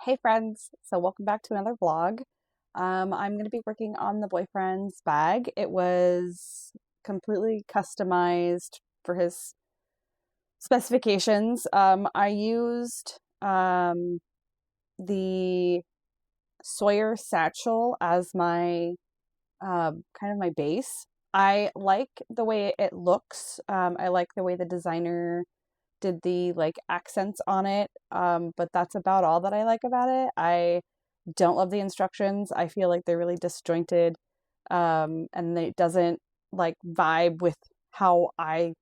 Hey friends, so welcome back to another vlog. I'm going to be working on the boyfriend's bag. It was completely customized for his specifications. I used the Sawyer Satchel as my kind of my base. I like the way it looks. I like the way the designer did the like accents on it. But that's about all that I like about it. I don't love the instructions. I feel like they're really disjointed. And it doesn't like vibe with how I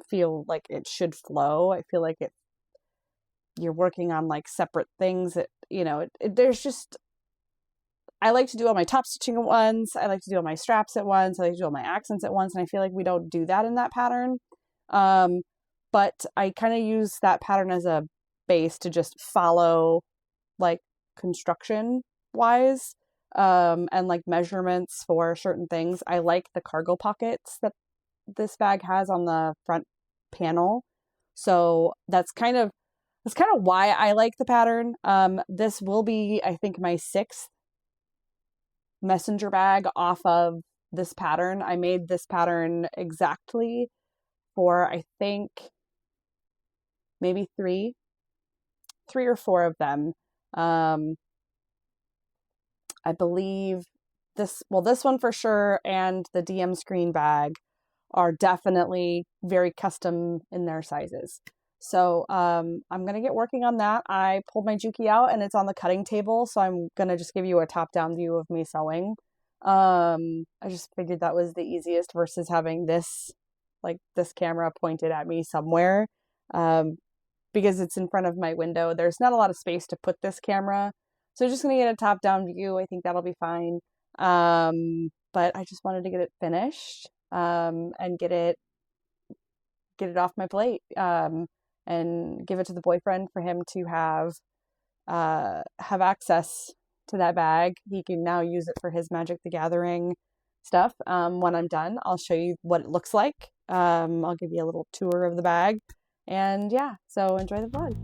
feel like it should flow. I feel like you're working on like separate things that, there's just, I like to do all my top stitching at once. I like to do all my straps at once. I like to do all my accents at once. And I feel like we don't do that in that pattern. Um, but I kind of use that pattern as a base to just follow like construction wise, and like measurements for certain things. I like the cargo pockets that this bag has on the front panel. So that's kind of why I like the pattern. This will be, I think, my sixth messenger bag off of this pattern. I made this pattern exactly for, I think, maybe three or four of them. I believe this one for sure, and the DM screen bag are definitely very custom in their sizes. So I'm going to get working on that. I pulled my Juki out and it's on the cutting table. So I'm going to just give you a top down view of me sewing. I just figured that was the easiest versus having this camera pointed at me somewhere. Because it's in front of my window. There's not a lot of space to put this camera. So I'm just going to get a top down view. I think that'll be fine. But I just wanted to get it finished, and get it off my plate, and give it to the boyfriend for him to have access to that bag. He can now use it for his Magic the Gathering stuff. When I'm done, I'll show you what it looks like. I'll give you a little tour of the bag. And yeah, so enjoy the vlog.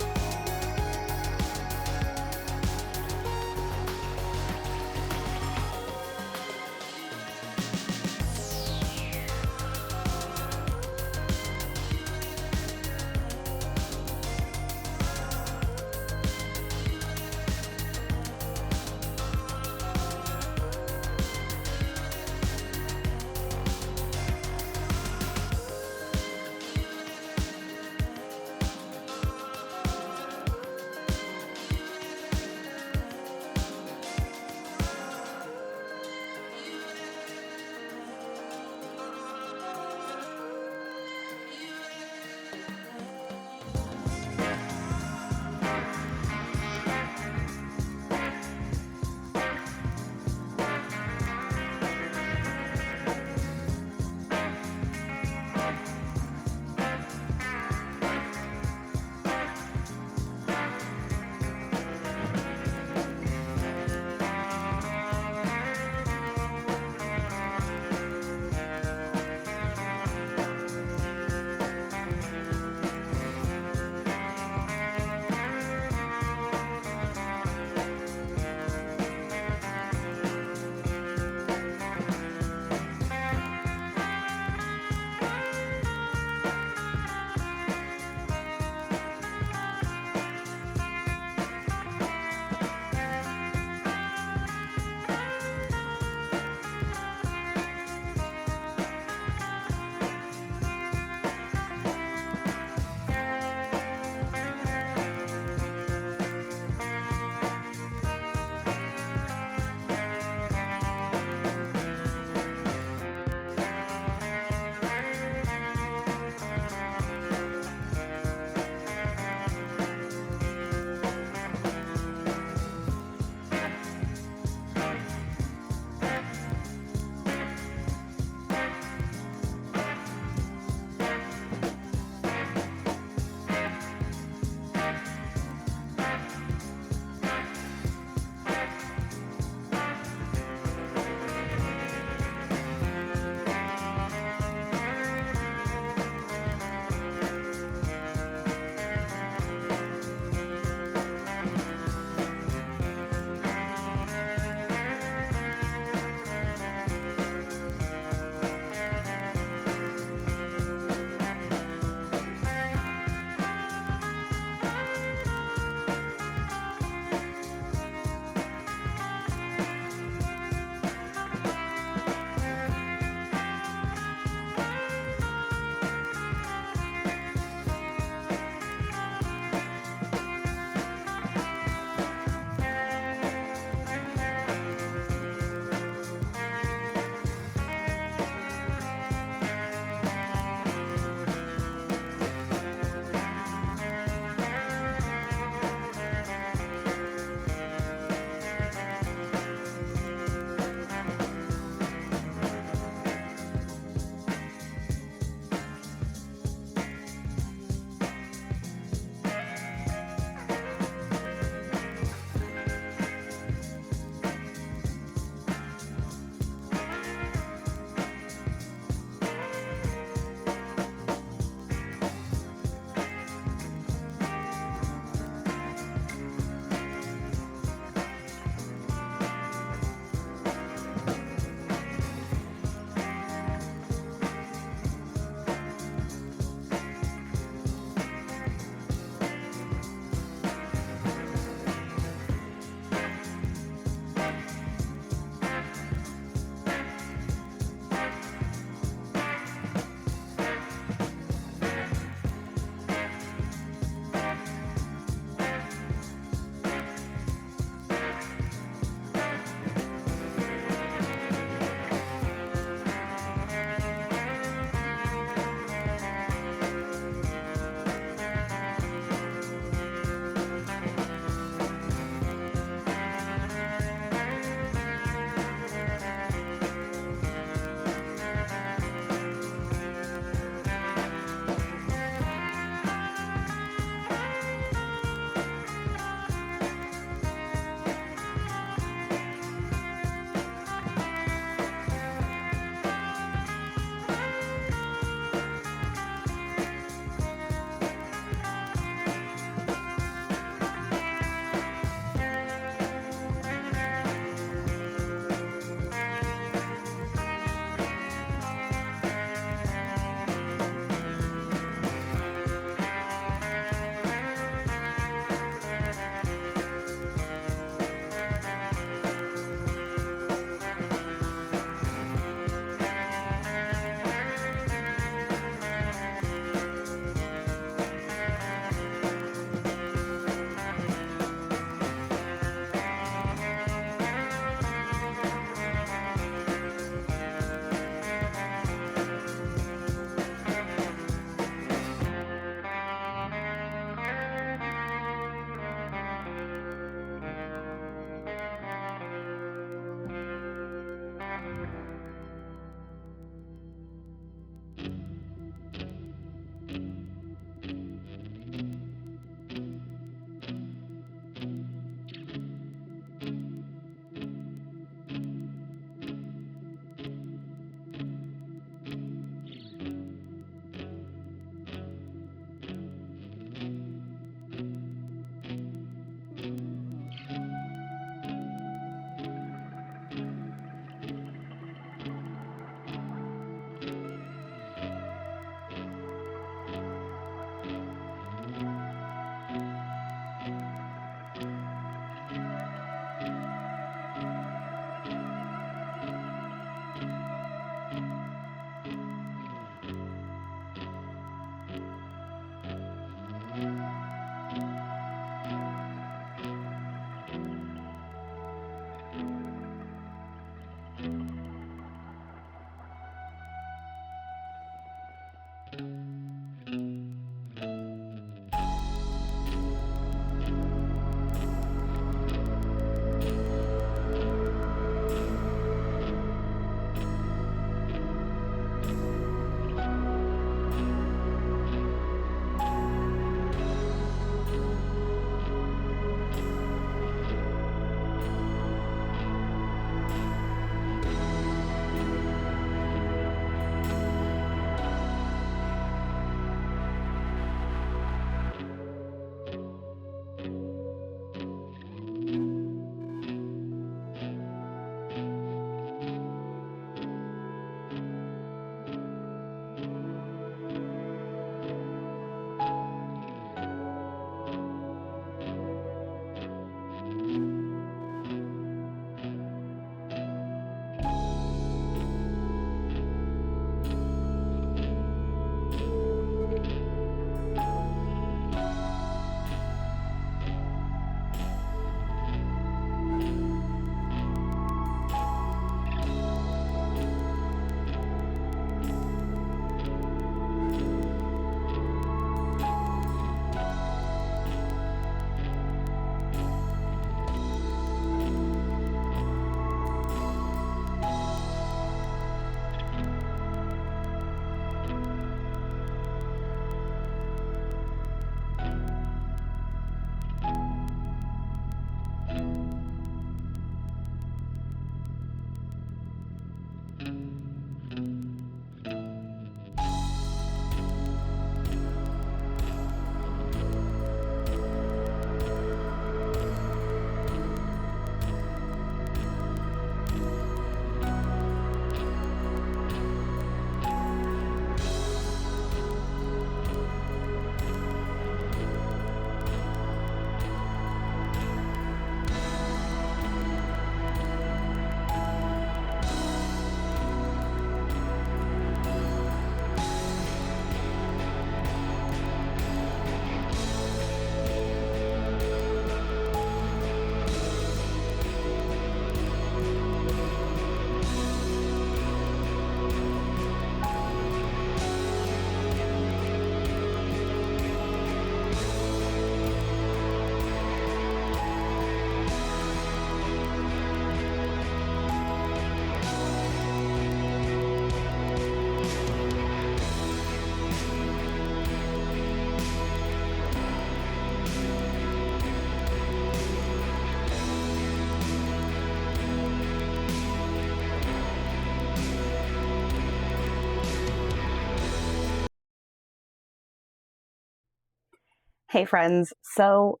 Hey friends, so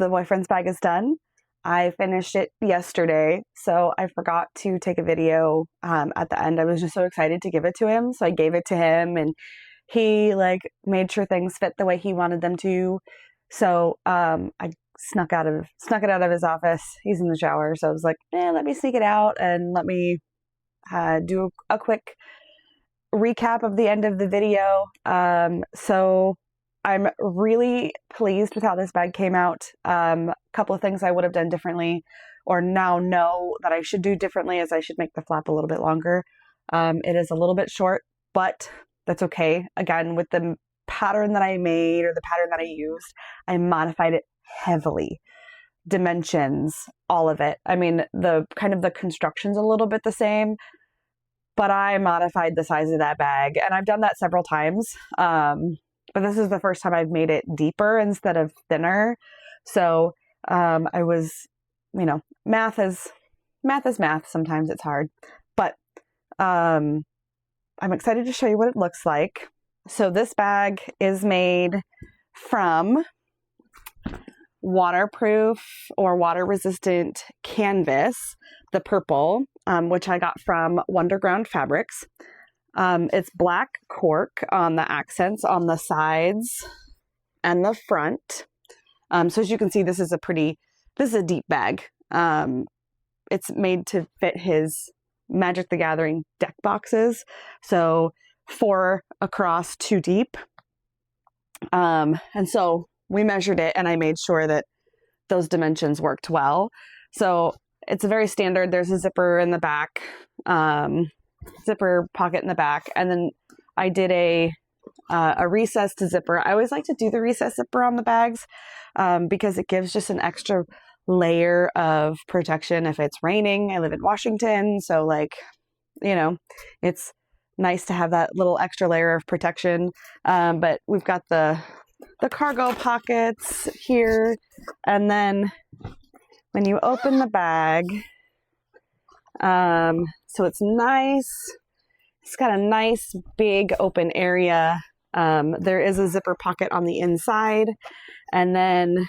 the boyfriend's bag is done. I finished it yesterday, so I forgot to take a video at the end. I was just so excited to give it to him, so I gave it to him, and he made sure things fit the way he wanted them to. So I snuck it out of his office. He's in the shower, so I was like, let me sneak it out and let me do a quick recap of the end of the video. So I'm really pleased with how this bag came out. A couple of things I would have done differently, or now know that I should do differently, is I should make the flap a little bit longer. It is a little bit short, but that's okay. Again, with the pattern that I made, or the pattern that I used, I modified it heavily. Dimensions, all of it. I mean, the construction's a little bit the same, but I modified the size of that bag, and I've done that several times. But this is the first time I've made it deeper instead of thinner. So I was, math is math. Sometimes it's hard, but I'm excited to show you what it looks like. So this bag is made from waterproof or water resistant canvas, the purple, which I got from Wonderground Fabrics. It's black cork on the accents on the sides and the front. So as you can see, this is a deep bag. It's made to fit his Magic the Gathering deck boxes. So 4 across, 2 deep. And so we measured it, and I made sure that those dimensions worked well. So it's a very standard. There's a zipper in the back, zipper pocket in the back, and then I did a recessed zipper. I always like to do the recessed zipper on the bags because it gives just an extra layer of protection if it's raining. I live in Washington, so it's nice to have that little extra layer of protection. But we've got the cargo pockets here, and then when you open the bag, so it's nice. It's got a nice big open area. There is a zipper pocket on the inside, and then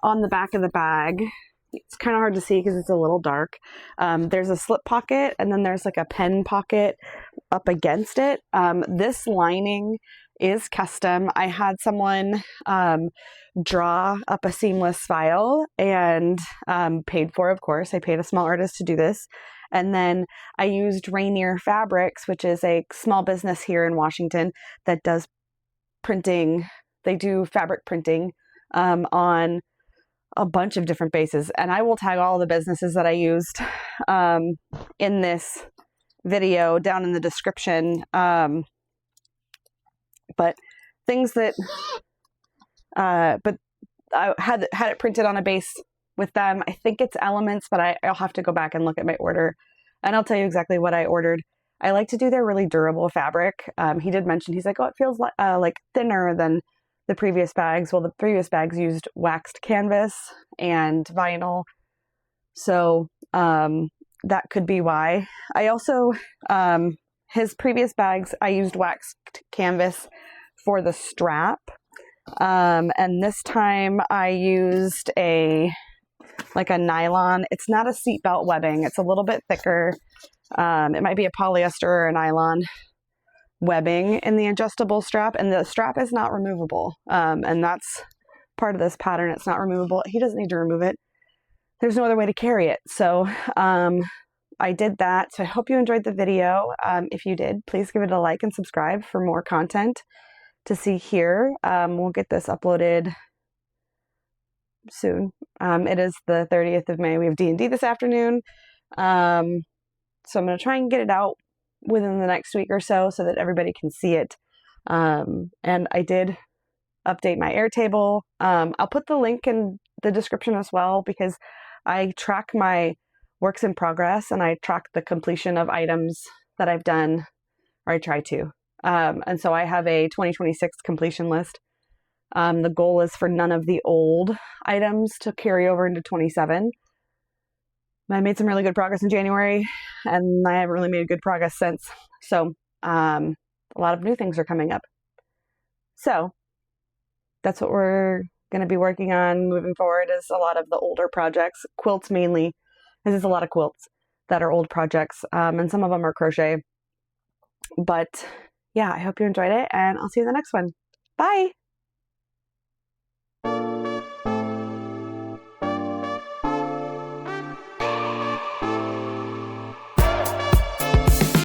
on the back of the bag, it's kind of hard to see because it's a little dark. There's a slip pocket, and then there's a pen pocket up against it. This lining is custom. I had someone draw up a seamless file, and paid for, of course. I paid a small artist to do this. And then I used Rainier Fabrics, which is a small business here in Washington that does printing. They do fabric printing on a bunch of different bases. And I will tag all the businesses that I used in this video down in the description. But things that, but I had it printed on a base with them. I think it's Elements, but I'll have to go back and look at my order, and I'll tell you exactly what I ordered. I like to do their really durable fabric. He did mention, he's like, oh, it feels like thinner than the previous bags. Well, the previous bags used waxed canvas and vinyl. So that could be why. I also, his previous bags, I used waxed canvas for the strap. And this time I used like a nylon. It's not a seatbelt webbing. It's a little bit thicker. It might be a polyester or a nylon webbing in the adjustable strap, and the strap is not removable. And that's part of this pattern. It's not removable. He doesn't need to remove it. There's no other way to carry it. So I did that. So I hope you enjoyed the video. If you did, please give it a like and subscribe for more content to see here. We'll get this uploaded soon. It is the 30th of May. We have D&D this afternoon. So I'm going to try and get it out within the next week or so that everybody can see it. And I did update my Airtable. I'll put the link in the description as well, because I track my works in progress and I track the completion of items that I've done, or I try to. And so I have a 2026 completion list. The goal is for none of the old items to carry over into 27. I made some really good progress in January, and I haven't really made good progress since. So a lot of new things are coming up. So that's what we're going to be working on moving forward, is a lot of the older projects, quilts mainly. There's a lot of quilts that are old projects, and some of them are crochet. But yeah, I hope you enjoyed it, and I'll see you in the next one. Bye!